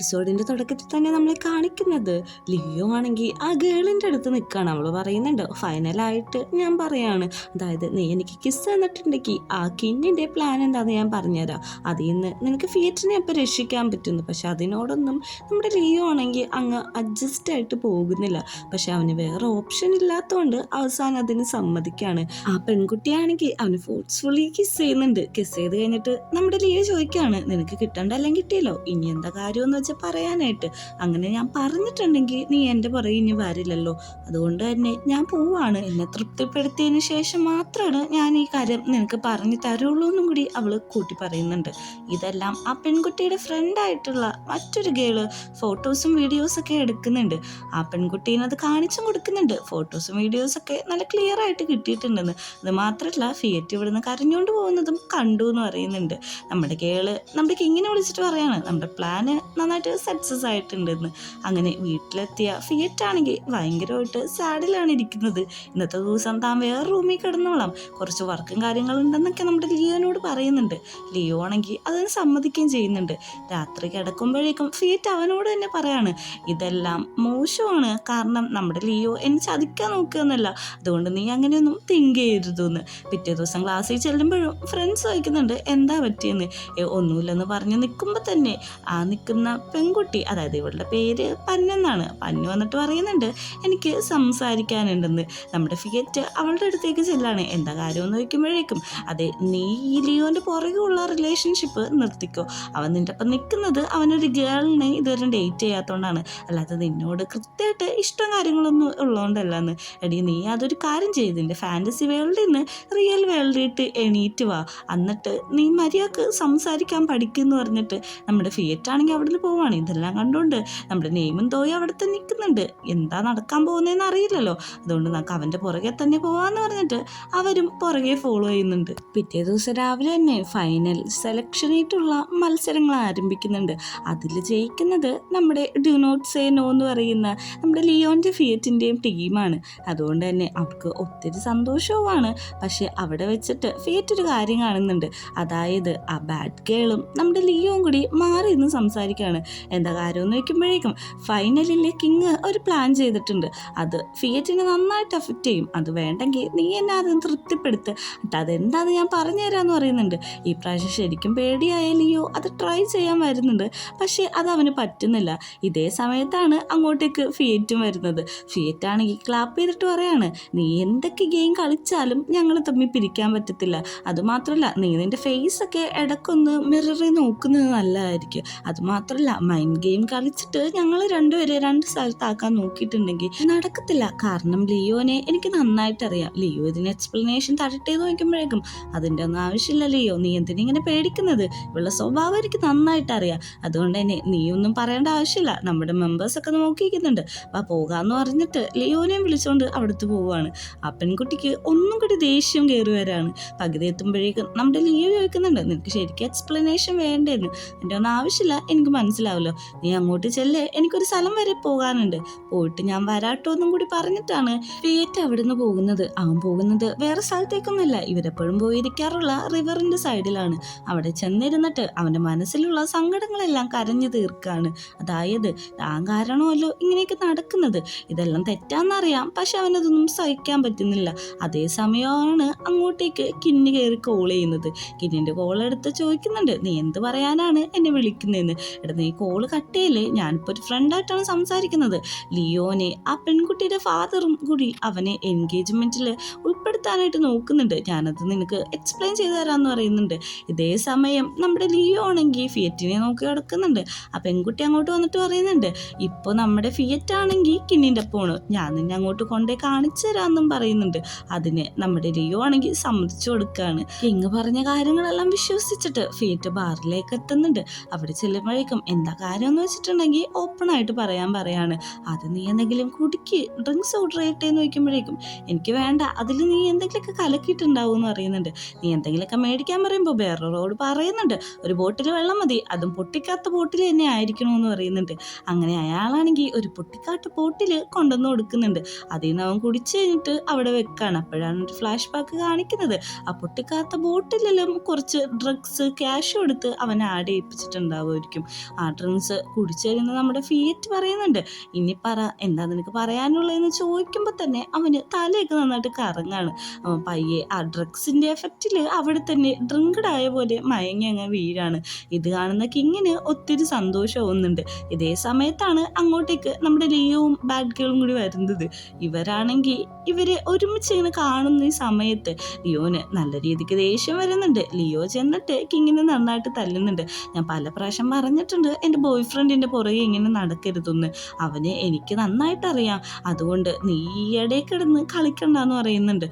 എപ്പിസോഡിന്റെ തുടക്കത്തിൽ തന്നെ നമ്മളെ കാണിക്കുന്നത് ലിയോ ആണെങ്കിൽ ആ ഗേളിന്റെ അടുത്ത് നിൽക്കുകയാണ്. അവള് പറയുന്നുണ്ട്, ഫൈനലായിട്ട് ഞാൻ പറയാണ്, അതായത് നീ എനിക്ക് കിസ് തന്നിട്ടുണ്ടെങ്കിൽ ആ കിന്നിന്റെ പ്ലാൻ എന്താണെന്ന് ഞാൻ പറഞ്ഞുതരാം. അതിൽ നിന്ന് നിനക്ക് ഫിയറ്റിനെ ഇപ്പം രക്ഷിക്കാൻ പറ്റുന്നു. പക്ഷെ അതിനോടൊന്നും നമ്മുടെ ലിയോ ആണെങ്കിൽ അങ്ങ് അഡ്ജസ്റ്റ് ആയിട്ട് പോകുന്നില്ല. പക്ഷെ അവന് വേറെ ഓപ്ഷൻ ഇല്ലാത്തതുകൊണ്ട് അവസാനം അതിന് സമ്മതിക്കാണ്. ആ പെൺകുട്ടിയാണെങ്കിൽ അവന് ഫോഴ്സ്ഫുള്ളി കിസ് ചെയ്യുന്നുണ്ട്. കിസ് ചെയ്ത് കഴിഞ്ഞിട്ട് നമ്മുടെ ലിയോ ചോദിക്കുകയാണ്, നിനക്ക് കിട്ടണ്ടെല്ലാം കിട്ടിയല്ലോ, ഇനി എന്താ കാര്യമെന്ന് വെച്ചാൽ പറയാനായിട്ട്. അങ്ങനെ ഞാൻ പറഞ്ഞിട്ടുണ്ടെങ്കിൽ നീ എൻ്റെ പുറകെ ഇനി വരില്ലല്ലോ, അതുകൊണ്ട് തന്നെ ഞാൻ പോവാണ്. എന്നെ തൃപ്തിപ്പെടുത്തിയതിന് ശേഷം മാത്രമാണ് ഞാൻ ഈ കാര്യം നിനക്ക് പറഞ്ഞു തരുള്ളൂ എന്നും കൂടി അവള് കൂട്ടി പറയുന്നുണ്ട്. ഇതെല്ലാം ആ പെൺകുട്ടിയുടെ ഫ്രണ്ടായിട്ടുള്ള മറ്റൊരു ഗേള് ഫോട്ടോസും വീഡിയോസൊക്കെ എടുക്കുന്നുണ്ട്. ആ പെൺകുട്ടീനെ അത് കാണിച്ചും കൊടുക്കുന്നുണ്ട്. ഫോട്ടോസും വീഡിയോസൊക്കെ നല്ല ക്ലിയർ ആയിട്ട് കിട്ടിയിട്ടുണ്ടെന്ന്. അത് മാത്രമല്ല ഫിയറ്റ് ഇവിടുന്ന് കരഞ്ഞുകൊണ്ട് പോകുന്നതും കണ്ടു എന്ന് പറയുന്നുണ്ട്. നമ്മുടെ ഗേള് നമ്മുടെ കിങ്ങിനെ വിളിച്ചിട്ട് പറയാണ്, നമ്മുടെ പ്ലാന് നന്നായിട്ട് സക്സസ് ആയിട്ടുണ്ടെന്ന്. അങ്ങനെ വീട്ടിലെത്തിയ ഫിയറ്റ് ആണെങ്കിൽ ഭയങ്കരമായിട്ട് സാഡിലാണ് ഇരിക്കുന്നത്. ഇന്നത്തെ ദിവസം താൻ വേറെ റൂമിൽ കിടന്നോളാം, കുറച്ച് വർക്കും കാര്യങ്ങളുണ്ടെന്നൊക്കെ നമ്മുടെ ലിയോനോട് പറയുന്നുണ്ട്. ലിയോ ആണെങ്കിൽ അതിന് സമ്മതിക്കുകയും ചെയ്യുന്നുണ്ട്. രാത്രി കിടക്കുമ്പോഴേക്കും ഫിയറ്റ് അവനോട് തന്നെ പറയാണ്, ഇതെല്ലാം മോശമാണ്, കാരണം നമ്മുടെ ലിയോ എന്നെ ചതിക്കാൻ നോക്കുകയെന്നല്ല, അതുകൊണ്ട് നീ അങ്ങനെയൊന്നും തിങ്ക് ചെയ്യരുതെന്ന്. പിറ്റേ ദിവസം ക്ലാസ്സിൽ ചെല്ലുമ്പോഴും ഫ്രണ്ട്സ് ചോദിക്കുന്നുണ്ട് എന്താ പറ്റിയെന്ന്. ഒന്നുമില്ലെന്ന് പറഞ്ഞ് നിൽക്കുമ്പോൾ തന്നെ ആ നിൽക്കുന്ന പെൺകുട്ടി, അതായത് ഇവളുടെ പേര് പന്നെന്നാണ്, പന്നു വന്നിട്ട് പറയുന്നുണ്ട് എനിക്ക് സംസാരിക്കാനുണ്ടെന്ന്. നമ്മുടെ ഫിയറ്റ് അവളുടെ അടുത്തേക്ക് ചെല്ലാണ്. എന്താ കാര്യമെന്ന് ചോദിക്കുമ്പോഴേക്കും, അതെ നീ ഈ ലിയോൻ്റെ പുറകെയുള്ള റിലേഷൻഷിപ്പ് നിർത്തിക്കോ, അവൻ നിൻ്റെ ഒപ്പം നിൽക്കുന്നത് അവനൊരു ഗേളിനെ ഇതുവരെ ഡേറ്റ് ചെയ്യാത്തതുകൊണ്ടാണ്, അല്ലാതെ നിന്നോട് കൃത്യമായിട്ട് ഇഷ്ടം കാര്യങ്ങളൊന്നും ഉള്ളതുകൊണ്ടല്ലെന്ന്. എടി നീ അതൊരു കാര്യം ചെയ്ത് നിൻ്റെ ഫാൻറ്റസി വേൾഡിൽ നിന്ന് റിയൽ വേൾഡിട്ട് എണീറ്റ് വാ, എന്നിട്ട് നീ മര്യാദക്ക് സംസാരിക്കാൻ പഠിക്കുമെന്ന് പറഞ്ഞിട്ട് നമ്മുടെ ഫിയറ്റ് ആണെങ്കിൽ അവിടുന്ന് പോവാണ്. ഇതെല്ലാം കണ്ടുകൊണ്ട് നമ്മുടെ നെയ്മും തോയും അവിടെ തന്നെ നിൽക്കുന്നുണ്ട്. എന്താ നടക്കാൻ പോകുന്നതെന്ന് അറിയില്ലല്ലോ, അതുകൊണ്ട് നമുക്ക് അവൻ്റെ പുറകെ തന്നെ പോവാന്ന് പറഞ്ഞിട്ട് അവരും പുറകെ ഫോളോ ചെയ്യുന്നുണ്ട്. പിറ്റേ ദിവസം രാവിലെ തന്നെ ഫൈനൽ സെലക്ഷനായിട്ടുള്ള മത്സരങ്ങൾ ആരംഭിക്കുന്നുണ്ട്. അതിൽ ജയിക്കുന്നത് നമ്മുടെ ഡു നോട്ട് സേ നോ എന്ന് പറയുന്ന നമ്മുടെ ലിയോൻ്റെ ഫിയറ്റിൻ്റെയും ടീമാണ്. അതുകൊണ്ട് തന്നെ അവർക്ക് ഒത്തിരി സന്തോഷവുമാണ്. പക്ഷെ അവിടെ വെച്ചിട്ട് ഫിയറ്റ് ഒരു കാര്യം കാണുന്നുണ്ട്, അതായത് ആ ബാഡ് ഗേളും നമ്മുടെ ലിയോയും കൂടി മാറി ഇന്ന് സംസാരിക്കുകയാണ്. എന്താ കാര്യമെന്ന് വയ്ക്കുമ്പോഴേക്കും ഫൈനലിലെ കിങ് ഒരു പ്ലാൻ ചെയ്തിട്ടുണ്ട്, അത് ഫിയറ്റിനെ നന്നായിട്ട് അഫക്റ്റ് ചെയ്യും, അത് വേണ്ടെങ്കിൽ നീ എന്നെ അതിന് തൃപ്തിപ്പെടുത്ത്, എന്നിട്ട് അതെന്താണെന്ന് ഞാൻ പറഞ്ഞു തരാമെന്ന് പറയുന്നുണ്ട്. ഈ പ്രാവശ്യം ശരിക്കും പേടിയായ ലിയോ അത് ട്രൈ ചെയ്യാൻ വരുന്നുണ്ട്. പക്ഷേ അത് അവന് പറ്റുന്നില്ല. ഇതേ സമയത്താണ് അങ്ങോട്ടേക്ക് ഫിയറ്റും വരുന്നത്. ഫിയറ്റ് ആണെങ്കിൽ ക്ലാപ്പ് ചെയ്തിട്ട് പറയാണ്, നീ എന്തൊക്കെ ഗെയിം കളിച്ചാലും ഞങ്ങൾ തമ്മിൽ പിരിക്കാൻ പറ്റത്തില്ല, അതുമാത്രമല്ല നീ നിൻ്റെ ഫേസൊക്കെ ഇടയ്ക്കൊന്ന് മിററിൽ നോക്കുന്നത് നല്ലതായിരിക്കും, അതുമാത്രമല്ല മൈൻഡ് ഗെയിം കളിച്ചിട്ട് ഞങ്ങൾ രണ്ടുപേരെ രണ്ട് സ്ഥലത്താക്കാൻ നോക്കിയിട്ടുണ്ടെങ്കിൽ നടക്കത്തില്ല, കാരണം ലിയോനെ എനിക്ക് നന്നായിട്ട് അറിയാം. ലിയോ ഇതിന് എക്സ്പ്ലനേഷൻ തരട്ടെ എന്ന് നോക്കുമ്പോഴേക്കും അതിൻ്റെ ഒന്നും ആവശ്യമില്ല ലിയോ, നീ എന്തിനിങ്ങനെ പേടിക്കുന്നത്, ഇവളുടെ സ്വഭാവം എനിക്ക് നന്നായിട്ട് അറിയാം, അതുകൊണ്ട് തന്നെ നീ ഒന്നും പറയേണ്ട ആവശ്യമില്ല, നമ്മുടെ മെമ്പേഴ്സൊക്കെ നോക്കിയിരിക്കുന്നുണ്ട്, അപ്പോൾ പോകാമെന്ന് പറഞ്ഞിട്ട് ലിയോനെയും വിളിച്ചുകൊണ്ട് അവിടുത്തെ പോവുകയാണ്. ആ പെൺകുട്ടിക്ക് ഒന്നും കൂടി ദേഷ്യം കയറി വരാണ്. പകുതി എത്തുമ്പോഴേക്കും നമ്മുടെ ലിയോ ചോദിക്കുന്നുണ്ട്, നിനക്ക് ശരിക്കും എക്സ്പ്ലനേഷൻ വേണ്ടേന്ന്, എൻ്റെ ഒന്നും ആവശ്യമില്ല, എനിക്ക് മനസ്സിലാവല്ലോ, നീ അങ്ങോട്ട് ചെല്ലേ, എനിക്കൊരു സ്ഥലം വരെ പോകാനുണ്ട്, പോയിട്ട് ഞാൻ വരാട്ടോ എന്നും കൂടി പറഞ്ഞിട്ടാണ് ഫിയറ്റ് അവിടുന്ന് പോകുന്നത്. അവൻ പോകുന്നത് വേറെ സ്ഥലത്തേക്കൊന്നുമല്ല, ഇവരെപ്പോഴും പോയിരിക്കാറുള്ള റിവറിൻ്റെ സൈഡിലാണ്. അവിടെ ചെന്നിരുന്നിട്ട് അവൻ്റെ മനസ്സിലുള്ള സങ്കടങ്ങളെല്ലാം കരഞ്ഞു തീർക്കാണ്. അതായത് താൻ കാരണമല്ലോ ഇങ്ങനെയൊക്കെ നടക്കുന്നത്, ഇതെല്ലാം തെറ്റാന്നറിയാം, പക്ഷെ അവനതൊന്നും സഹിക്കാൻ പറ്റുന്നില്ല. അതേസമയമാണ് അങ്ങോട്ടേക്ക് കിന്നി കയറി കോൾ ചെയ്യുന്നത്. കിന്നിൻ്റെ കോൾ എടുത്ത് ചോദിക്കുന്നുണ്ട്, നീ എന്ത് പറയാനാണ് എന്നെ വിളിക്കുന്നതെന്ന്. എടാ നീ കോള് കട്ടയല്ലേ, ഞാനിപ്പോൾ ഒരു ഫ്രണ്ടായിട്ടാണ് സംസാരിക്കുന്നത്. ലിയോനെ ആ പെൺകുട്ടിയുടെ ഫാദറും കൂടി അവനെ എൻഗേജ്മെൻറ്റിൽ ഉൾപ്പെടുത്താനായിട്ട് നോക്കുന്നുണ്ട്, ഞാനത് നിനക്ക് എക്സ്പ്ലെയിൻ ചെയ്തു തരാമെന്ന് പറയുന്നുണ്ട്. ഇതേ സമയം നമ്മുടെ ലിയോ ആണെങ്കിൽ ഫിയറ്റിനെ നോക്കി കിടക്കുന്നുണ്ട്. ആ പെൺകുട്ടി അങ്ങോട്ട് വന്നിട്ട് പറയുന്നുണ്ട്, ഇപ്പോൾ നമ്മുടെ ഫിയറ്റ് ആണെങ്കിൽ കിന്നിൻ്റെ ഒപ്പമാണ്, ഞാൻ നിന്നെ അങ്ങോട്ട് കൊണ്ടേ കാണിച്ചു തരാമെന്നും പറയുന്നുണ്ട്. അതിന് നമ്മുടെ ലിയോ ആണെങ്കിൽ സമ്മതിച്ചു കൊടുക്കുകയാണ്. കിങ് പറഞ്ഞ കാര്യങ്ങളെല്ലാം വിശ്വസിച്ചിട്ട് ഫിയറ്റ് ബാറിലേക്ക് എത്തുന്നുണ്ട്. അവിടെ ചെല്ലുമ്പോഴേക്കും എന്താ കാര്യം എന്ന് വെച്ചിട്ടുണ്ടെങ്കിൽ ഓപ്പണായിട്ട് പറയാണ്. അത് നീ എന്തെങ്കിലും കുടിക്ക്, ഡ്രിങ്ക്സ് ഓർഡർ ചെയ്യട്ടെ എന്ന് ചോദിക്കുമ്പോഴേക്കും എനിക്ക് വേണ്ട, അതിൽ നീ എന്തെങ്കിലുമൊക്കെ കലക്കിയിട്ടുണ്ടാവും എന്ന് പറയുന്നുണ്ട്. നീ എന്തെങ്കിലുമൊക്കെ മേടിക്കാൻ പറയുമ്പോൾ വേറൊരാളോട് പറയുന്നുണ്ട് ഒരു ബോട്ടിൽ വെള്ളം മതി, അതും പൊട്ടിക്കാത്ത ബോട്ടിൽ തന്നെ ആയിരിക്കണമെന്ന് പറയുന്നുണ്ട്. അങ്ങനെ അയാളാണെങ്കിൽ ഒരു പൊട്ടിക്കാത്ത ബോട്ടിൽ കൊണ്ടുവന്ന് കൊടുക്കുന്നുണ്ട്. അതിൽ നിന്ന് അവൻ കുടിച്ചു കഴിഞ്ഞിട്ട് അവിടെ വെക്കാണ്. അപ്പോഴാണ് ഒരു ഫ്ലാഷ് ബാക്ക് കാണിക്കുന്നത്. ആ പൊട്ടിക്കാത്ത ബോട്ടിലെല്ലാം കുറച്ച് ഡ്രഗ്സ് ക്യാഷ് കൊടുത്ത് അവൻ ആഡ് ചെയ്യിപ്പിച്ചിട്ടുണ്ടാവുമായിരിക്കും. ആ ഡ്രിങ്ക്സ് കുടിച്ചു കഴിയുന്നത് നമ്മുടെ ഫിയറ്റ് പറയുന്നുണ്ട്, ഇനി പറ എന്താ നിനക്ക് പറയാനുള്ളതെന്ന് ചോദിക്കുമ്പോൾ തന്നെ അവന് തലയൊക്കെ നന്നായിട്ട് കറങ്ങാണ്. അവൻ പയ്യെ ആ ഡ്രഗ്സിൻ്റെ എഫക്റ്റിൽ അവിടെ തന്നെ ഡ്രിങ്കഡ് ആയ പോലെ മയങ്ങി അങ്ങ് വീഴാണ്. ഇത് കാണുന്ന കിങ്ങിന് ഒത്തിരി സന്തോഷമാവുന്നുണ്ട്. ഇതേ സമയത്താണ് അങ്ങോട്ടേക്ക് നമ്മുടെ ലിയോവും ബാഡ് ഗേളും കൂടി വരുന്നത്. ഇവരാണെങ്കിൽ ഇവരെ ഒരുമിച്ച് ഇങ്ങനെ കാണുന്ന ഈ സമയത്ത് ലിയോന് നല്ല രീതിക്ക് ദേഷ്യം വരുന്നുണ്ട്. ലിയോ ചെന്നിട്ട് കിങ്ങിനെ നന്നായിട്ട് തല്ലുന്നുണ്ട്. ഞാൻ പല പ്രാവശ്യം പറഞ്ഞിട്ടുണ്ട് എൻ്റെ ബോയ് ഫ്രണ്ടിൻ്റെ പുറകെ ഇങ്ങനെ നടക്കരുതെന്ന്. അവന് എനിക്ക് നന്നായിട്ട് അറിയാം, അതുകൊണ്ട് നീ ഈ ഇടയിൽ കിടന്ന് കളിക്കണ്ടെന്ന് പറയുന്നുണ്ട്.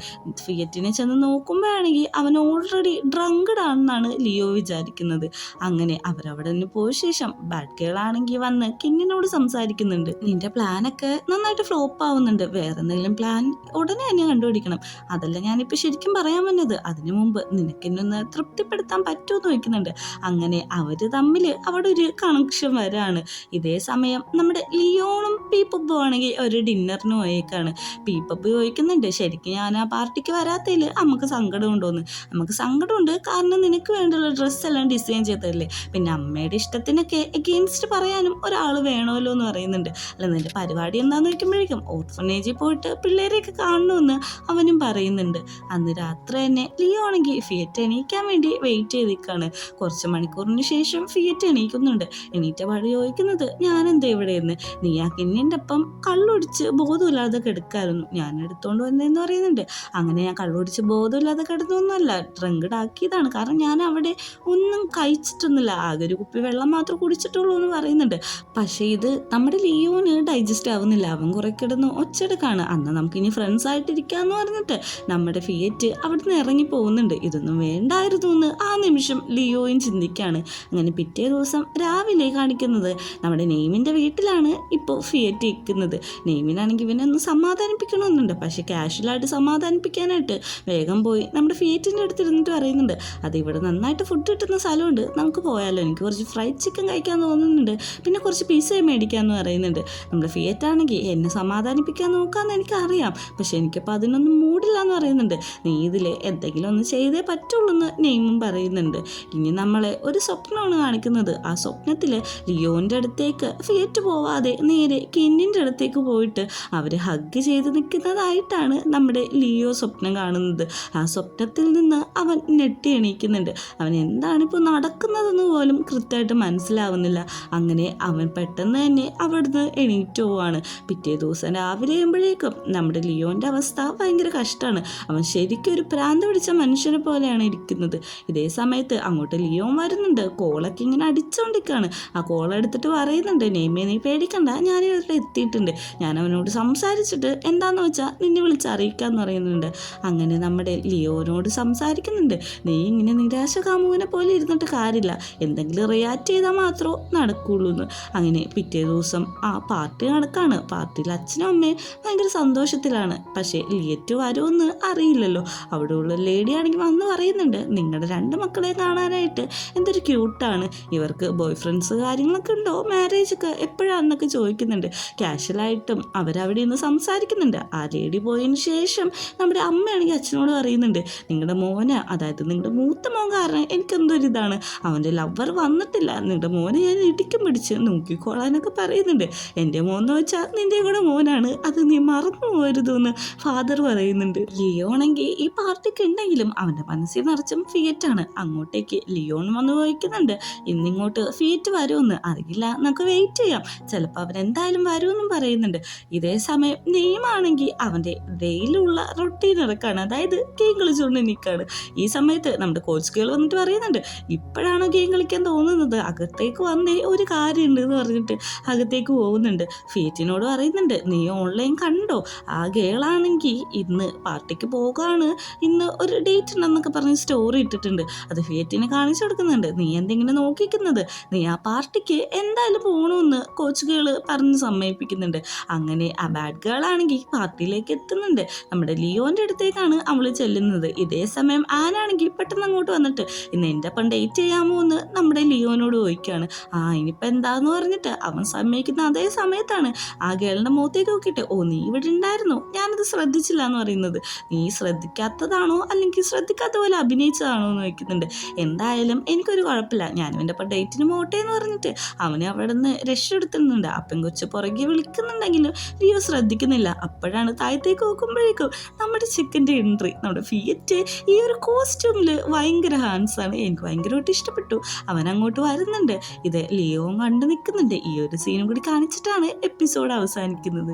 ഫിയറ്റിനെ ചെന്ന് നോക്കുമ്പോഴാണെങ്കിൽ അവൻ ഓൾറെഡി ഡ്രങ്കഡ് ആണെന്നാണ് ലിയോ വിചാരിക്കുന്നത്. അങ്ങനെ അവരവിടെ നിന്ന് പോയ ശേഷം ബാഡ് ഗേൾ ആണെങ്കിൽ വന്ന് കിങ്ങിനോട് സംസാരിക്കുന്നുണ്ട്. നിന്റെ പ്ലാനൊക്കെ നന്നായിട്ട് ഫ്ലോപ്പ് ആവുന്നുണ്ട്, വേറെ എന്തെങ്കിലും പ്ലാൻ ഉടനെ തന്നെ കണ്ടുപിടിക്കണം. അതല്ല ഞാനിപ്പോൾ ശരിക്കും പറയാൻ വന്നത്. അതിനു മുമ്പ് നിനക്കെന്നൊന്ന് തൃപ്തിപ്പെടുത്താൻ പറ്റുമോ എന്ന് ചോദിക്കുന്നുണ്ട്. അങ്ങനെ അവർ തമ്മിൽ അവിടെ ഒരു കണക്ഷൻ വരാണ്. ഇതേ സമയം നമ്മുടെ ലിയോണും പീപ്പബും ആണെങ്കിൽ ഒരു ഡിന്നറിന് പോയേക്കാണ്. പീപ്പബ് ചോദിക്കുന്നുണ്ട്, ശരിക്കും ഞാൻ ആ പാർട്ടിക്ക് വരാത്തതിൽ നമുക്ക് സങ്കടമുണ്ടോന്ന്. നമുക്ക് സങ്കടമുണ്ട്, കാരണം നിനക്ക് വേണ്ടിയുള്ള ഡ്രസ്സെല്ലാം ഡിസൈൻ ചെയ്തതല്ലേ, പിന്നെ അമ്മയുടെ ഇഷ്ടത്തിനൊക്കെ എഗെയിൻസ്റ്റ് പറയാനും ഒരാൾ വേണമല്ലോ എന്ന് പറയുന്നുണ്ട്. അല്ല നിന്റെ പരിപാടി എന്താന്ന് ചോദിക്കുമ്പോഴേക്കും ഓർഫനേജിൽ പോയിട്ട് പിള്ളേരെയൊക്കെ കാണണമെന്ന് അവനും പറയുന്നുണ്ട്. അന്ന് രാത്രി തന്നെ ലിയോ ആണെങ്കിൽ ഫിയറ്റ് എണീക്കാൻ വേണ്ടി വെയിറ്റ് ചെയ്ത് നിൽക്കുകയാണ്. കുറച്ച് മണിക്കൂറിന് ശേഷം ഫിയറ്റ് എണീക്കുന്നുണ്ട്. എണീറ്റ പാട് ചോദിക്കുന്നത് ഞാനെന്താ ഇവിടെയെന്ന്. നീ ആ കിന്നിൻ്റെ ഒപ്പം കള്ളൊടിച്ച് ബോധമില്ലാതെ കിടക്കായിരുന്നു, ഞാൻ എടുത്തോണ്ട് വന്നതെന്ന് പറയുന്നുണ്ട്. അങ്ങനെ ഞാൻ കള്ളൊടിച്ച് ബോധമില്ലാതെ കിടന്നൊന്നുമല്ല, ഡ്രങ്കഡ് ആക്കിയതാണ്. കാരണം ഞാൻ അവിടെ ഒന്നും കഴിച്ചിട്ടൊന്നുമില്ല, ആകെ ഒരു കുപ്പി വെള്ളം മാത്രം കുടിച്ചിട്ടുള്ളൂ എന്ന് പറയുന്നുണ്ട്. പക്ഷേ ഇത് നമ്മുടെ ലിയോന് ഡൈജസ്റ്റ് ആവുന്നില്ല. അവൻ കുറെ കിടന്ന് ഒച്ചെടുക്കാണ്. അന്ന് നമുക്കിനി ഫ്രണ്ട്സ് ആയിട്ടിരിക്കാമെന്ന് പറഞ്ഞിട്ട് നമ്മുടെ ഫിയറ്റ് അവിടെ നിന്ന് ഇറങ്ങി പോകുന്നുണ്ട്. ഇതൊന്നും വേണ്ടായിരുന്നു എന്ന് ആ നിമിഷം ലിയോയും ചിന്തിക്കുകയാണ്. അങ്ങനെ പിറ്റേ ദിവസം രാവിലെ കാണിക്കുന്നത് നമ്മുടെ നെയ്മിൻ്റെ വീട്ടിലാണ് ഇപ്പോൾ ഫിയറ്റ് ഇരിക്കുന്നത്. നെയ്മിനാണെങ്കിൽ ഇവനെ ഒന്ന് സമാധാനിപ്പിക്കണമെന്നുണ്ട്. പക്ഷേ കാഷ്വലായിട്ട് സമാധാനിപ്പിക്കാനായിട്ട് വേഗം പോയി നമ്മുടെ ഫിയറ്റിൻ്റെ അടുത്ത് ഇരുന്നിട്ട് പറയുന്നുണ്ട്, അത് ഇവിടെ നന്നായിട്ട് ഫുഡ് കിട്ടുന്ന സ്ഥലമുണ്ട്, നമുക്ക് പോയാലോ, എനിക്ക് കുറച്ച് ഫ്രൈഡ് ചിക്കൻ കഴിക്കാൻ തോന്നുന്നുണ്ട്, പിന്നെ കുറച്ച് പിസ്സയും മേടിക്കാമെന്ന് പറയുന്നുണ്ട്. നമ്മുടെ ഫിയറ്റ് ആണെങ്കിൽ എന്നെ സമാധാനിപ്പിക്കാൻ നോക്കാമെന്ന് എനിക്കറിയാം, പക്ഷെ എനിക്കിപ്പോൾ അതിനൊന്നും മൂടില്ല എന്ന് പറയുന്നുണ്ട്. നീ ഇതിൽ എന്തെങ്കിലും ഒന്ന് ചെയ്തേ പറ്റുള്ളൂ എന്ന് നെയ്മും പറയുന്നുണ്ട്. ഇനി നമ്മളെ ഒരു സ്വപ്നമാണ് കാണിക്കുന്നത്. ആ സ്വപ്നത്തിൽ ലിയോൻ്റെ അടുത്തേക്ക് ഫിയറ്റ് പോവാതെ നേരെ കിന്നിൻ്റെ അടുത്തേക്ക് പോയിട്ട് അവർ ഹഗ് ചെയ്ത് നിൽക്കുന്നതായിട്ടാണ് നമ്മുടെ ലിയോ സ്വപ്നം കാണുന്നത്. ആ സ്വപ്നത്തിൽ നിന്ന് അവൻ ഞെട്ടി എണീക്കുന്നുണ്ട്. അവൻ എന്താണിപ്പോൾ നടക്കുന്നതെന്ന് പോലും കൃത്യമായിട്ട് മനസ്സിലാവുന്നില്ല. അങ്ങനെ അവൻ പെട്ടെന്ന് തന്നെ അവിടുന്ന് എണീറ്റ് പോവാണ്. പിറ്റേ ദിവസം രാവിലെ ആകുമ്പോഴേക്കും നമ്മുടെ ലിയോൻ്റെ അവസ്ഥ ഭയങ്കര കഷ്ടമാണ്. അവൻ ശരിക്കും ഒരു പ്രാന്ത് പിടിച്ച മനുഷ്യനെ പോലെയാണ് ഇരിക്കുന്നത്. ഇതേ സമയത്ത് അങ്ങോട്ട് ലിയോൻ വരുന്നുണ്ട്. കോളൊക്കെ ഇങ്ങനെ അടിച്ചുകൊണ്ടിരിക്കുകയാണ്. ആ കോൾ എടുത്തിട്ട് പറയുന്നുണ്ട്, നെയ്മേ നീ പേടിക്കണ്ട, ഞാനിവിടെ എത്തിയിട്ടുണ്ട്, ഞാൻ അവനോട് സംസാരിച്ചിട്ട് എന്താണെന്ന് വെച്ചാൽ നിന്നെ വിളിച്ച് അറിയിക്കാമെന്ന് പറയുന്നുണ്ട്. അങ്ങനെ നമ്മുടെ ലിയോനോട് സംസാരിക്കുന്നുണ്ട്. നീ ഇങ്ങനെ നിരാശ കാമുകനെ പോലെ ഇരുന്നിട്ട് കാര്യമില്ല, എന്തെങ്കിലും റിയാക്ട് ചെയ്താൽ മാത്രമേ നടക്കുകയുള്ളൂ എന്ന്. അങ്ങനെ പിറ്റേ ദിവസം ആ പാർട്ടി നടക്കുകയാണ്. പാർട്ടിയിൽ അച്ഛനും അമ്മയും ഭയങ്കര സന്തോഷത്തിലാണ്. പക്ഷേ ലിയറ്റ് വരുമെന്ന് അറിയില്ലല്ലോ. അവിടെയുള്ള ലേഡി ആണെങ്കിൽ വന്ന് പറയുന്നുണ്ട്, നിങ്ങളുടെ 2 മക്കളെ കാണാനായിട്ട് എന്തൊരു ക്യൂട്ടാണ്, ഇവർക്ക് ബോയ് ഫ്രണ്ട്സ് കാര്യങ്ങളൊക്കെ ഉണ്ടോ, മാരേജൊക്കെ എപ്പോഴാണെന്നൊക്കെ ചോദിക്കുന്നുണ്ട്. കാഷ്വലായിട്ടും അവരവിടെ നിന്ന് സംസാരിക്കുന്നുണ്ട്. ആ ലേഡി പോയതിന് ശേഷം നമ്മുടെ അമ്മയാണെങ്കിൽ അച്ഛനോട് പറയുന്നുണ്ട്, നിങ്ങളുടെ മോന്, അതായത് നിങ്ങളുടെ മൂത്ത മോൻ കാരണം എനിക്കെന്തൊരിതാണ്, അവൻ്റെ ലവർ വന്നിട്ടില്ല, നിങ്ങളുടെ മോനെ ഞാൻ ഇടിക്കും പിടിച്ച് നോക്കിക്കോളാനൊക്കെ പറയുന്നുണ്ട്. എൻ്റെ മോൻ എന്ന് വെച്ചാൽ നിൻ്റെ കൂടെ മോനാണ്, അത് നീ മറന്നു പോരുതെന്ന് ഫാദർ പറയുന്നുണ്ട്. ലിയോ ആണെങ്കിൽ ഈ പാർട്ടിക്ക് ഉണ്ടെങ്കിലും അവൻ്റെ മനസ്സിൽ നിറച്ചും ഫിയറ്റാണ്. അങ്ങോട്ടേക്ക് ലിയോൺ വന്ന് ചോദിക്കുന്നുണ്ട്, ഇന്നിങ്ങോട്ട് ഫിയറ്റ് വരുമെന്ന്. അറിയില്ല, നമുക്ക് വെയിറ്റ് ചെയ്യാം, ചിലപ്പോൾ അവരെന്തായാലും വരുമെന്നും പറയുന്നുണ്ട്. ഇതേ സമയം നെയ്മാണെങ്കിൽ അവൻ്റെ ഡെയിലുള്ള റൊട്ടീൻ ഇറക്കാണ്, അതായത് ഗെയിം കളിച്ചുകൊണ്ട് നിൽക്കുകയാണ്. ഈ സമയത്ത് നമ്മുടെ കോച്ച് ഗേൾ വന്നിട്ട് പറയുന്നുണ്ട്, ഇപ്പോഴാണോ ഗെയിം കളിക്കാൻ തോന്നുന്നത്, അകത്തേക്ക് വന്നേ ഒരു കാര്യമുണ്ട് എന്ന് പറഞ്ഞിട്ട് അകത്തേക്ക് പോകുന്നുണ്ട്. ഫിയറ്റിനോട് പറയുന്നുണ്ട്, നീ ഓൺലൈൻ കണ്ടോ, ആ ഗേളാണെങ്കിൽ ഇന്ന് പാർട്ടിക്ക് പോകാണ്, ഇന്ന് ഒരു ഡേറ്റ് ഉണ്ടെന്നൊക്കെ പറഞ്ഞ് സ്റ്റോറി ഇട്ടിട്ടുണ്ട്. അത് ഫിയറ്റിനെ കാണിച്ചു കൊടുക്കുന്നുണ്ട്. നീ എന്തെങ്കിലും നോക്കിക്കുന്നത്, നീ ആ പാർട്ടിക്ക് എന്തായാലും പോകണമെന്ന് കോച്ച് ഗേള് പറഞ്ഞ് സമ്മതിപ്പിക്കുന്നുണ്ട്. അങ്ങനെ ആ ബാഡ് ഗേൾ ആണെങ്കിൽ പാർട്ടിയിലേക്ക് എത്തുന്നുണ്ട്. നമ്മുടെ ലിയോന്റെ അടുത്തേക്കാണ് അവൾ ചെല്ലുന്നത്. ഇതേ സമയം ആനാണെങ്കിൽ പെട്ടെന്ന് അങ്ങോട്ട് വന്നിട്ട് ഇന്ന് എൻ്റെ ഒപ്പം ഡേറ്റ് ചെയ്യാമോ എന്ന് നമ്മുടെ ലിയോനോട് ചോദിക്കുകയാണ്. ഇനിയിപ്പോൾ എന്താന്ന് പറഞ്ഞിട്ട് അവൻ സമ്മതിക്കുന്ന അതേ സമയത്താണ് ആ ഗേളിൻ്റെ മുഖത്തേക്ക് നോക്കിയിട്ട് നീ ഇവിടെ ഉണ്ടായിരുന്നു, ഞാനത് ശ്രദ്ധിച്ചില്ല എന്ന് പറയുന്നത്. നീ ശ്രദ്ധിക്കാത്തതാണോ അല്ലെങ്കിൽ ശ്രദ്ധിക്കാത്ത പോലെ അഭിനയിച്ചതാണോ എന്ന് ചോദിക്കുന്നുണ്ട്. എന്തായാലും എനിക്കൊരു കുഴപ്പമില്ല, ഞാനും എൻ്റെ ഒപ്പം ഡേറ്റിന് പോട്ടെ എന്ന് പറഞ്ഞിട്ട് അവനെ അവിടെ നിന്ന് രക്ഷപ്പെടുത്തുന്നുണ്ട്. അപ്പം കൊച്ചു പുറകെ വിളിക്കുന്നുണ്ടെങ്കിലും ലിയോ ശ്രദ്ധിക്കുന്നില്ല. അപ്പോഴാണ് താഴത്തേക്ക് നോക്കുമ്പോഴേക്കും നമ്മുടെ ചിക്കൻ്റെ എൻട്രി. നമ്മുടെ ഫിയറ്റ് ഈ ഒരു കോസ്റ്റ്യൂമിൽ ഭയങ്കര ഹാൻസാണ്, എനിക്ക് ഭയങ്കരമായിട്ട് ഇഷ്ടപ്പെട്ടു. അവൻ അങ്ങോട്ട് വരുന്നുണ്ട്. ഇത് ലിയോ കണ്ടു നിൽക്കുന്നുണ്ട്. ഈ ഒരു സീനും കൂടി കാണിച്ചിട്ടാണ് എപ്പിസോഡ് അവസാനിക്കുന്നത്.